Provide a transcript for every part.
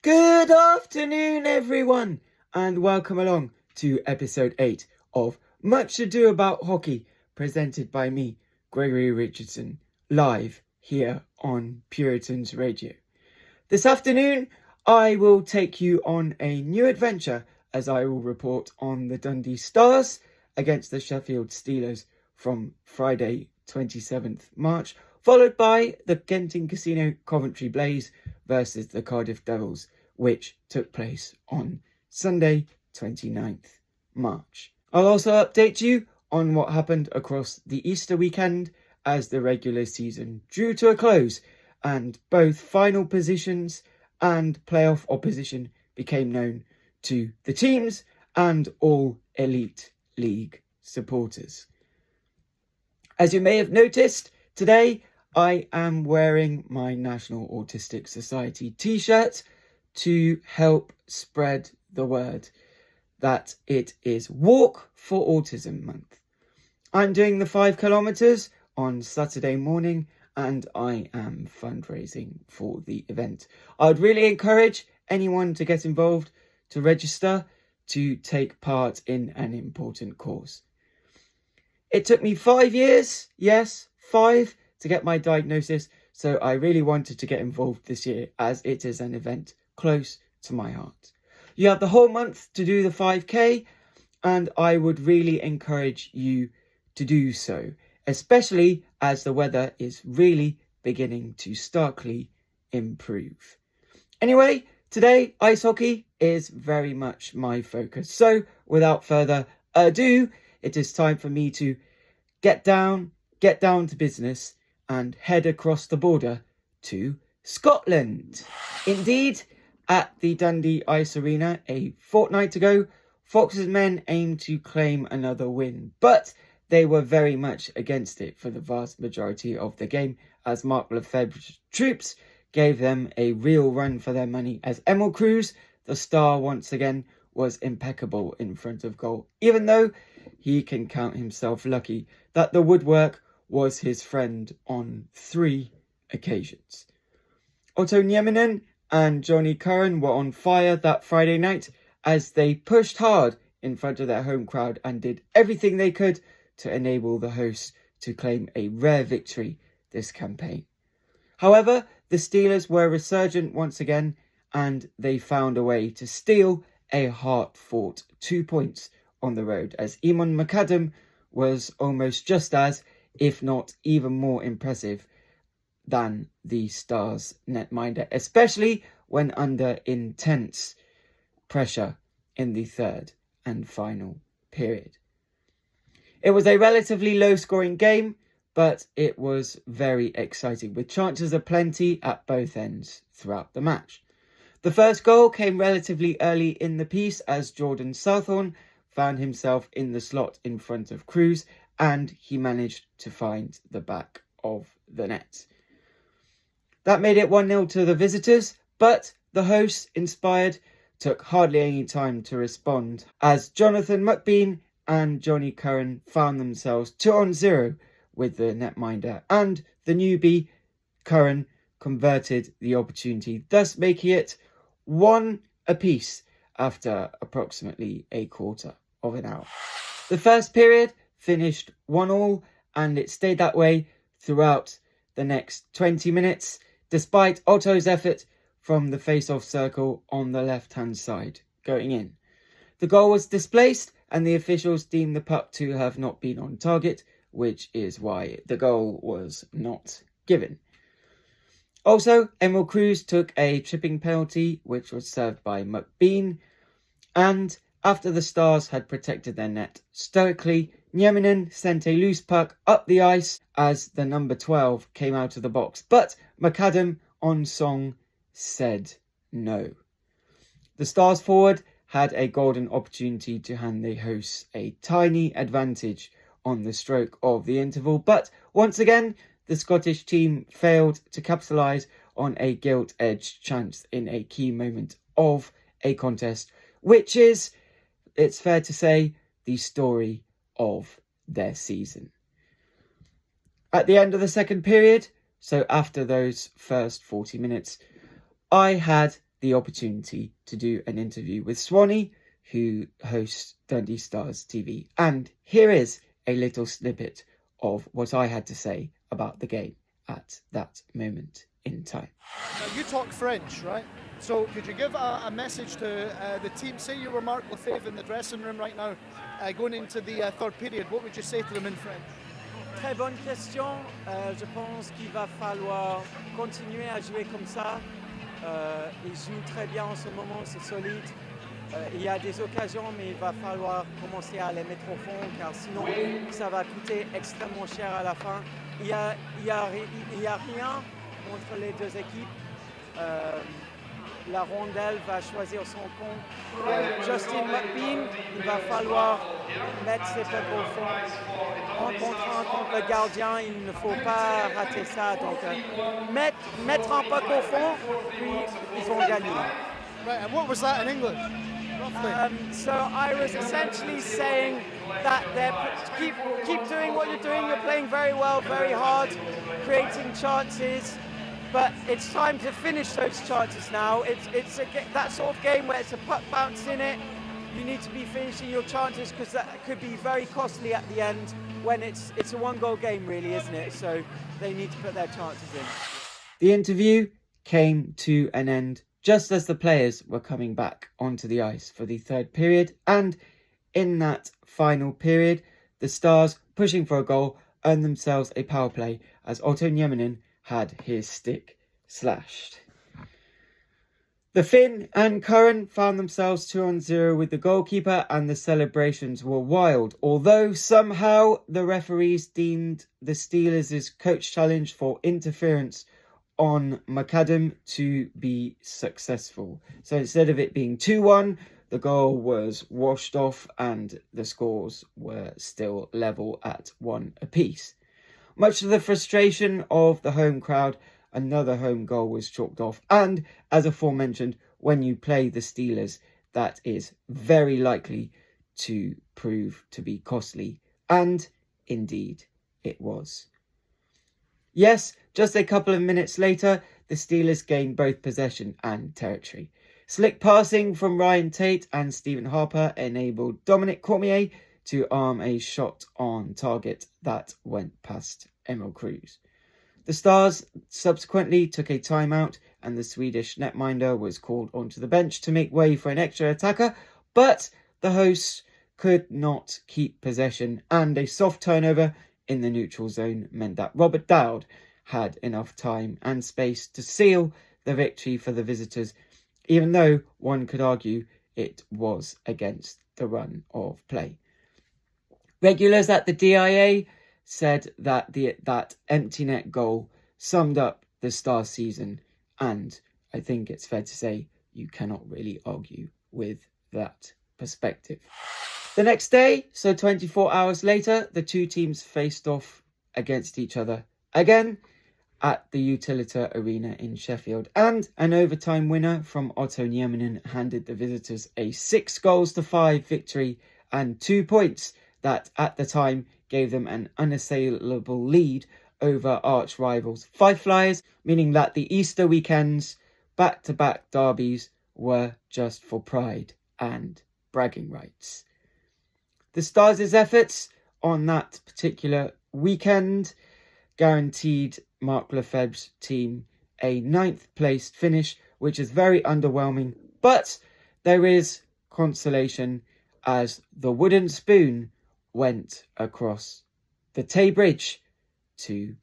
Good afternoon, everyone, and welcome along to episode 8 of Much Ado About Hockey, presented by me, Gregory Richardson, live here on Puritans Radio. This afternoon, I will take you on a new adventure as I will report on the Dundee Stars against the Sheffield Steelers from Friday 27th March, followed by the Genting Casino Coventry Blaze versus the Cardiff Devils, which took place on Sunday 29th March. I'll also update you on what happened across the Easter weekend as the regular season drew to a close and both final positions and playoff opposition became known to the teams and all Elite League supporters. As you may have noticed, today I am wearing my National Autistic Society t-shirt to help spread the word that it is Walk for Autism Month. I'm doing the 5 kilometres on Saturday morning and I am fundraising for the event. I would really encourage anyone to get involved, to register, to take part in an important cause. It took me 5 years, yes, 5, to get my diagnosis, so I really wanted to get involved this year as it is an event close to my heart. You have the whole month to do the 5k and I would really encourage you to do so, especially as the weather is really beginning to starkly improve. Anyway, today ice hockey is very much my focus, so without further ado, it is time for me to get down to business and head across the border to Scotland. Indeed, at the Dundee Ice Arena a fortnight ago, Fox's men aimed to claim another win, but they were very much against it for the vast majority of the game as Mark Lefebvre's troops gave them a real run for their money as Emil Cruz, the star once again, was impeccable in front of goal, even though he can count himself lucky that the woodwork was his friend on 3 occasions. Otto Nieminen and Johnny Curran were on fire that Friday night as they pushed hard in front of their home crowd and did everything they could to enable the hosts to claim a rare victory this campaign. However, the Steelers were resurgent once again and they found a way to steal a hard-fought 2 points on the road as Eamon McAdam was almost just as, if not even more impressive than the Stars netminder, especially when under intense pressure in the third and final period. It was a relatively low-scoring game, but it was very exciting, with chances aplenty at both ends throughout the match. The first goal came relatively early in the piece as Jordan Southorn found himself in the slot in front of Cruz and he managed to find the back of the net. That made it 1-0 to the visitors, but the hosts, inspired, took hardly any time to respond as Jonathan McBean and Johnny Curran found themselves 2-0 with the netminder and the newbie Curran converted the opportunity, thus making it 1 apiece after approximately a quarter of an hour. The first period finished 1-1 and it stayed that way throughout the next 20 minutes despite Otto's effort from the face-off circle on the left-hand side going in. The goal was displaced and the officials deemed the puck to have not been on target, which is why the goal was not given. Also, Emil Cruz took a tripping penalty, which was served by McBean, and after the Stars had protected their net stoically, Nieminen sent a loose puck up the ice as the number 12 came out of the box, but McAdam on song said no. The Stars forward had a golden opportunity to hand the hosts a tiny advantage on the stroke of the interval, but once again, the Scottish team failed to capitalise on a gilt-edged chance in a key moment of a contest, which is, it's fair to say, the story of their season. At the end of the second period, so after those first 40 minutes, I had the opportunity to do an interview with Swanee, who hosts Dundee Stars TV. And here is a little snippet of what I had to say about the game at that moment in time. Now, you talk French, right? So could you give a message to the team? Say you were Marc Lefebvre in the dressing room right now, going into the third period. What would you say to them in French? Très bonne question. Je pense qu'il va falloir continuer à jouer comme ça. Ils jouent très bien en ce moment, c'est solide. Il y a des occasions, mais il va falloir commencer à les mettre au fond, car sinon ça va coûter extrêmement cher à la fin. Il y a rien entre les deux équipes. La rondelle va choisir son camp. Justin McBean, il va falloir mettre ses peuples au fond. En contre le gardien, il ne faut pas rater ça. Donc, mettre un puck au fond, puis ils vont gagner. Right, and what was that in English? So I was essentially saying that keep doing what you're doing. You're playing very well, very hard, creating chances. But it's time to finish those chances now. It's that sort of game where it's a puck bounce in it. You need to be finishing your chances because that could be very costly at the end when it's a one-goal game, really, isn't it? So they need to put their chances in. The interview came to an end just as the players were coming back onto the ice for the third period. And in that final period, the Stars, pushing for a goal, earned themselves a power play as Otto Nieminen had his stick slashed. The Finn and Curran found themselves 2-0 with the goalkeeper, and the celebrations were wild, although somehow the referees deemed the Steelers' coach challenge for interference on McAdam to be successful. So instead of it being 2-1, the goal was washed off and the scores were still level at 1 apiece. Much to the frustration of the home crowd, another home goal was chalked off. And as aforementioned, when you play the Steelers, that is very likely to prove to be costly. And indeed, it was. Yes, just a couple of minutes later, the Steelers gained both possession and territory. Slick passing from Ryan Tate and Stephen Harper enabled Dominic Cormier to arm a shot on target that went past Emil Cruz. The Stars subsequently took a timeout and the Swedish netminder was called onto the bench to make way for an extra attacker, but the hosts could not keep possession and a soft turnover in the neutral zone meant that Robert Dowd had enough time and space to seal the victory for the visitors, even though one could argue it was against the run of play. Regulars at the DIA said that that empty net goal summed up the Stars season, and I think it's fair to say you cannot really argue with that perspective. The next day, so 24 hours later, the two teams faced off against each other again at the Utilita Arena in Sheffield, and an overtime winner from Otto Nieminen handed the visitors a 6-5 victory and 2 points that at the time gave them an unassailable lead over arch rivals Fife Flyers, meaning that the Easter weekend's back-to-back derbies were just for pride and bragging rights. The Stars' efforts on that particular weekend guaranteed Marc Lefebvre's team a 9th placed finish, which is very underwhelming, but there is consolation as the wooden spoon went across the Tay Bridge to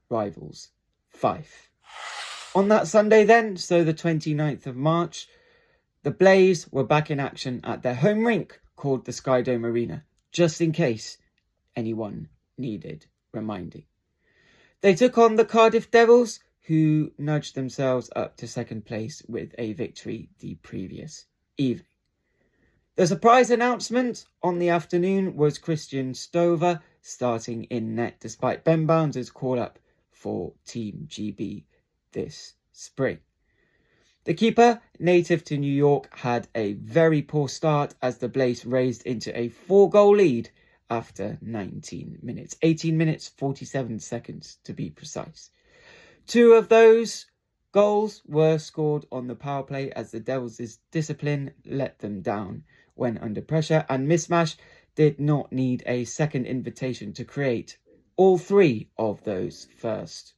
rivals Fife. On that Sunday then, so the 29th of March, the Blaze were back in action at their home rink called the Skydome Arena, just in case anyone needed reminding. They took on the Cardiff Devils, who nudged themselves up to second place with a victory the previous evening. The surprise announcement on the afternoon was Christian Stover starting in net despite Ben Barnes' call-up for Team GB this spring. The keeper, native to New York, had a very poor start as the Blaze raised into a 4-goal lead after 19 minutes. 18 minutes, 47 seconds to be precise. 2 of those Goals were scored on the power play as the Devils' discipline let them down when under pressure, and Mismash did not need a second invitation to create all three of those first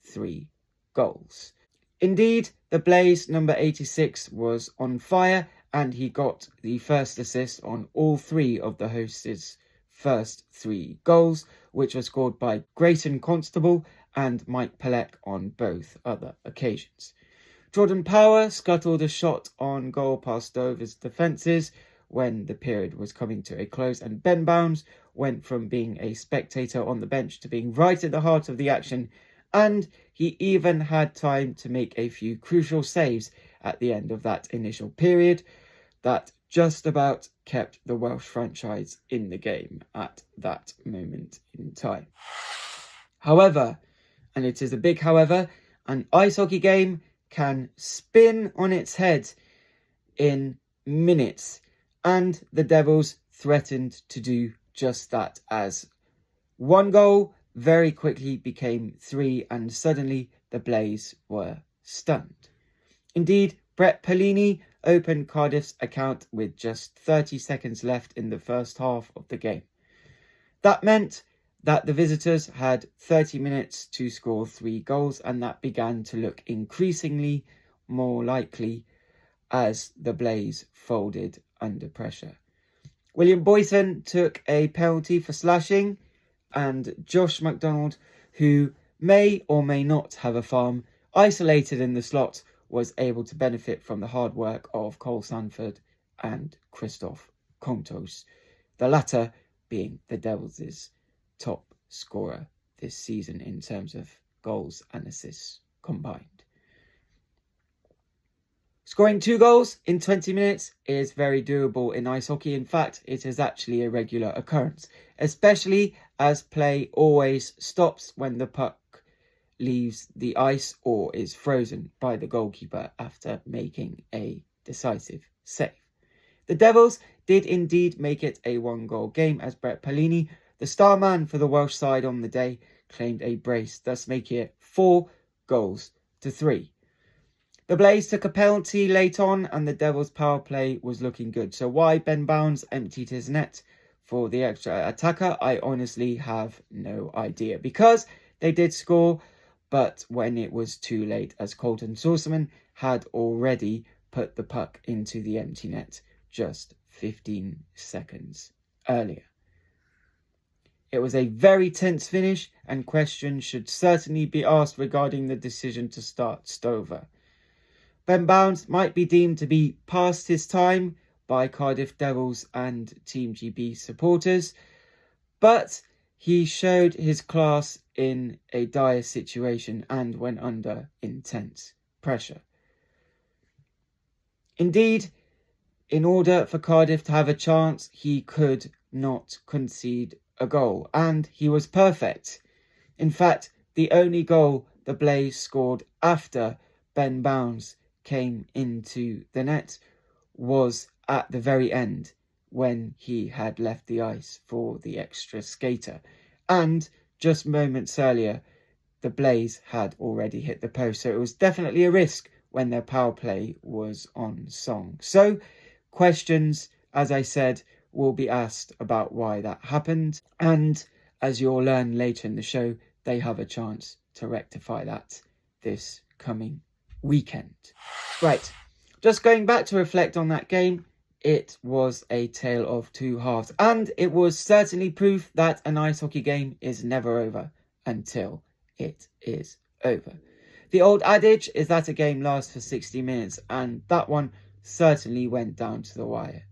three goals. Indeed, the Blaze number 86 was on fire, and he got the first assist on all three of the hosts' first three goals, which were scored by Grayson Constable and Mike Pelec on both other occasions. Jordan Power scuttled a shot on goal past Dover's defences when the period was coming to a close, and Ben Bounds went from being a spectator on the bench to being right at the heart of the action, and he even had time to make a few crucial saves at the end of that initial period that just about kept the Welsh franchise in the game at that moment in time. However, and it is a big however, an ice hockey game can spin on its head in minutes, and the Devils threatened to do just that as one goal very quickly became three, and suddenly the Blaze were stunned. Indeed, Brett Pelini opened Cardiff's account with just 30 seconds left in the first half of the game. That meant that the visitors had 30 minutes to score three goals, and that began to look increasingly more likely as the Blaze folded under pressure. William Boyton took a penalty for slashing, and Josh MacDonald, who may or may not have a farm, isolated in the slot, was able to benefit from the hard work of Cole Sanford and Christoph Kontos, the latter being the Devils' top scorer this season in terms of goals and assists combined. Scoring 2 goals in 20 minutes is very doable in ice hockey. In fact, it is actually a regular occurrence, especially as play always stops when the puck leaves the ice or is frozen by the goalkeeper after making a decisive save. The Devils did indeed make it a 1-goal game as Brett Pelini, the star man for the Welsh side on the day, claimed a brace, thus making it 4-3. The Blaze took a penalty late on and the Devils' power play was looking good. So why Ben Bounds emptied his net for the extra attacker, I honestly have no idea. Because they did score, but when it was too late, as Colton Saucerman had already put the puck into the empty net just 15 seconds earlier. It was a very tense finish, and questions should certainly be asked regarding the decision to start Stover. Ben Bounds might be deemed to be past his time by Cardiff Devils and Team GB supporters, but he showed his class in a dire situation and when under intense pressure. Indeed, in order for Cardiff to have a chance, he could not concede a goal, and he was perfect. In fact, the only goal the Blaze scored after Ben Bounds came into the net was at the very end when he had left the ice for the extra skater, and just moments earlier the Blaze had already hit the post, so it was definitely a risk when their power play was on song. So questions, as I said, will be asked about why that happened, and as you'll learn later in the show, they have a chance to rectify that this coming weekend. Right, just going back to reflect on that game, it was a tale of two halves, and it was certainly proof that an ice hockey game is never over until it is over. The old adage is that a game lasts for 60 minutes, and that one certainly went down to the wire.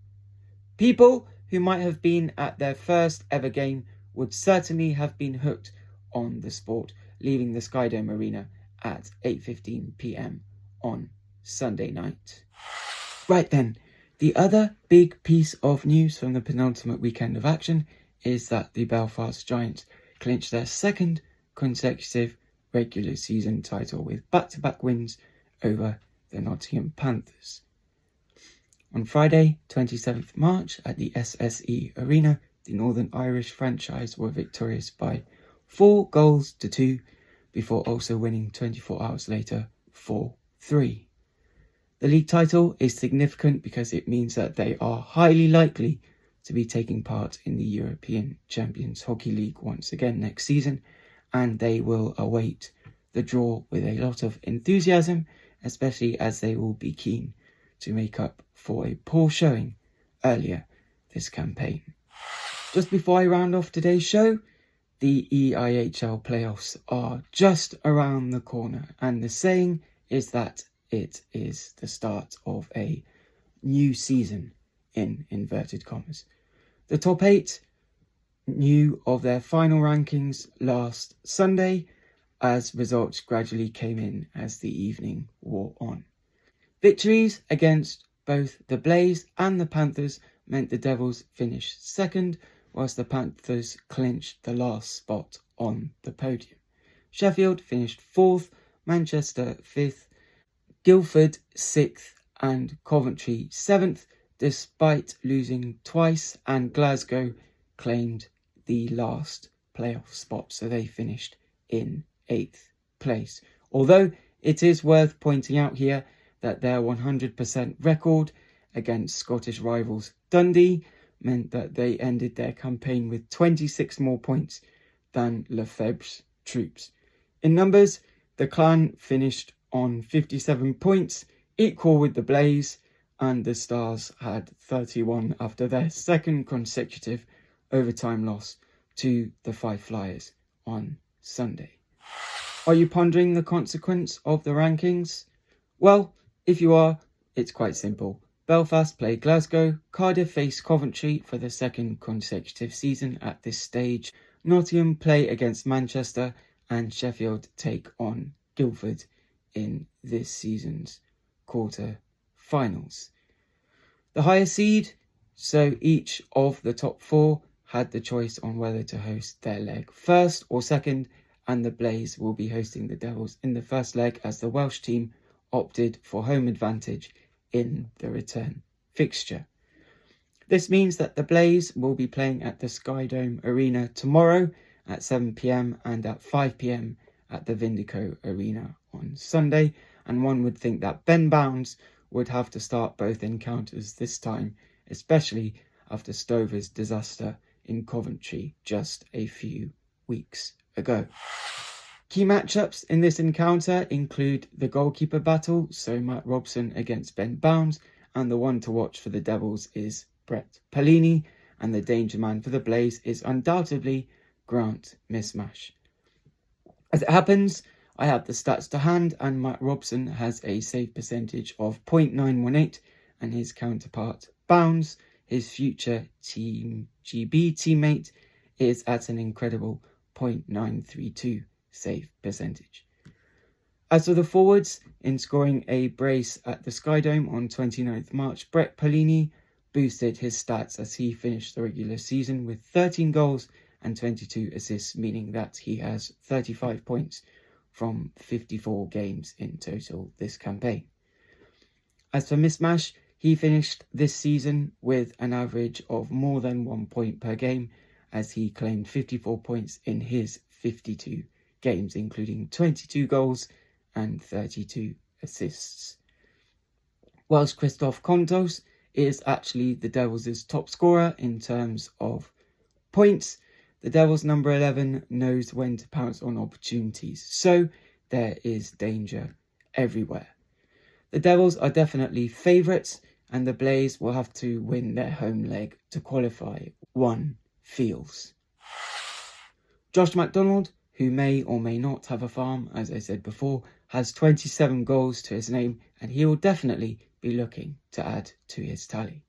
People who might have been at their first ever game would certainly have been hooked on the sport, leaving the Skydome Arena at 8:15 p.m. on Sunday night. Right then, the other big piece of news from the penultimate weekend of action is that the Belfast Giants clinched their second consecutive regular season title with back-to-back wins over the Nottingham Panthers. On Friday, 27th March, at the SSE Arena, the Northern Irish franchise were victorious by 4-2 before also winning 24 hours later 4-3. The league title is significant because it means that they are highly likely to be taking part in the European Champions Hockey League once again next season, and they will await the draw with a lot of enthusiasm, especially as they will be keen to make up for a poor showing earlier this campaign. Just before I round off today's show, the EIHL playoffs are just around the corner, and the saying is that it is the start of a new season in inverted commas. The top 8 knew of their final rankings last Sunday as results gradually came in as the evening wore on. Victories against both the Blaze and the Panthers meant the Devils finished second, whilst the Panthers clinched the last spot on the podium. Sheffield finished 4th, Manchester 5th, Guildford 6th and Coventry 7th, despite losing twice, and Glasgow claimed the last playoff spot, so they finished in 8th place. Although it is worth pointing out here that their 100% record against Scottish rivals Dundee meant that they ended their campaign with 26 more points than Lefebvre's troops. In numbers, the Clan finished on 57 points, equal with the Blaze, and the Stars had 31 after their second consecutive overtime loss to the Five Flyers on Sunday. Are you pondering the consequence of the rankings? Well, if you are, it's quite simple. Belfast play Glasgow, Cardiff face Coventry for the second consecutive season at this stage, Nottingham play against Manchester, and Sheffield take on Guildford in this season's quarter-finals. The higher seed, so each of the top 4 had the choice on whether to host their leg first or second, and the Blaze will be hosting the Devils in the first leg as the Welsh team opted for home advantage in the return fixture. This means that the Blaze will be playing at the Skydome Arena tomorrow at 7 p.m. and at 5 p.m. at the Vindico Arena on Sunday, and one would think that Ben Bounds would have to start both encounters this time, especially after Stover's disaster in Coventry just a few weeks ago. Key matchups in this encounter include the goalkeeper battle, so Matt Robson against Ben Bounds, and the one to watch for the Devils is Brett Pellini, and the danger man for the Blaze is undoubtedly Grant Mismash. As it happens, I have the stats to hand, and Matt Robson has a save percentage of .918, and his counterpart Bounds, his future Team GB teammate, is at an incredible .932 save percentage. As for the forwards, in scoring a brace at the Skydome on 29th March, Brett Pellini boosted his stats as he finished the regular season with 13 goals and 22 assists, meaning that he has 35 points from 54 games in total this campaign. As for Mismash, he finished this season with an average of more than 1 point per game, as he claimed 54 points in his 52 games, including 22 goals and 32 assists. Whilst Christoph Kontos is actually the Devils' top scorer in terms of points, the Devils' number 11 knows when to pounce on opportunities, so there is danger everywhere. The Devils are definitely favourites, and the Blaze will have to win their home leg to qualify, one feels. Josh MacDonald, who may or may not have a farm, as I said before, has 27 goals to his name, and he will definitely be looking to add to his tally.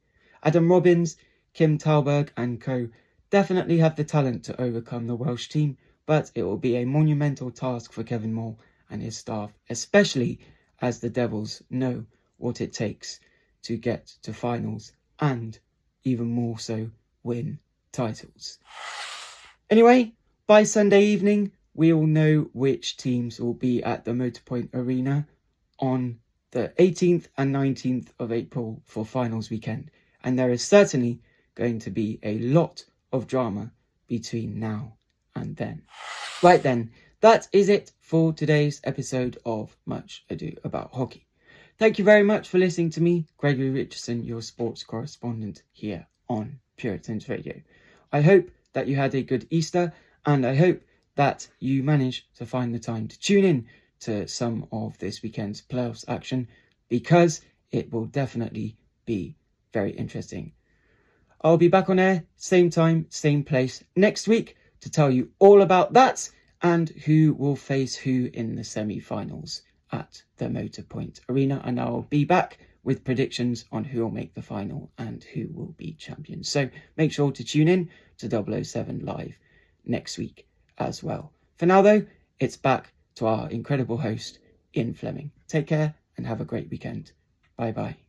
Adam Robbins, Kim Talberg and co definitely have the talent to overcome the Welsh team, but it will be a monumental task for Kevin Moore and his staff, especially as the Devils know what it takes to get to finals and, even more so, win titles. Anyway, by Sunday evening, we all know which teams will be at the Motorpoint Arena on the 18th and 19th of April for finals weekend, and there is certainly going to be a lot of drama between now and then. Right then, that is it for today's episode of Much Ado About Hockey. Thank you very much for listening to me, Gregory Richardson, your sports correspondent here on Puritans Radio. I hope that you had a good Easter, and I hope that you managed to find the time to tune in to some of this weekend's playoffs action, because it will definitely be very interesting. I'll be back on air, same time, same place next week to tell you all about that and who will face who in the semi-finals at the Motorpoint Arena. And I'll be back with predictions on who will make the final and who will be champions. So make sure to tune in to 007 Live next week as well. For now, though, it's back to our incredible host, Ian Fleming. Take care and have a great weekend. Bye-bye.